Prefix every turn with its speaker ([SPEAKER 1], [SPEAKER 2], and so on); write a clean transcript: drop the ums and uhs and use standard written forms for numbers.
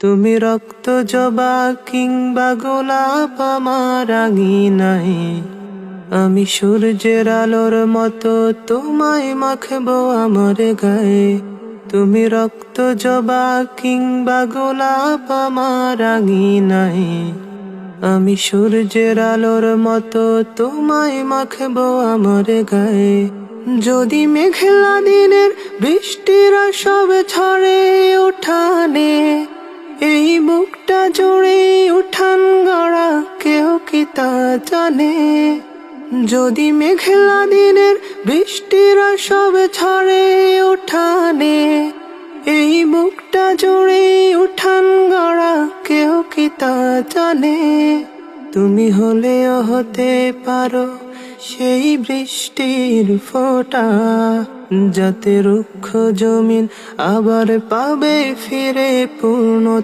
[SPEAKER 1] তুমি রক্ত জবা কিংবা গোলাপ আমার আঙিনায়, আমি সূর্যের আলোর মতো তোমায় মাখবো আমার গায়ে। তুমি রক্ত জবা কিংবা গোলাপ আমার আঙিনায়, আমি সূর্যের আলোর মতো তোমায় মাখবো আমার গায়ে। যদি মেঘলা দিনের বৃষ্টিরা সব ঝরে উঠানে, এই বুকটা জুড়ে উঠান গড়া কেউ কি তা জানে। যদি মেঘলা দিনের বৃষ্টিরা সব ঝরে উঠানে, এই বুকটা জুড়ে উঠান গড়া কেউ কি তা জানে। তুমি হলেও হতে পারো সেই বৃষ্টির ফোঁটা, যাতে রুক্ষ জমিন আবার পাবে ফিরে পূর্ণ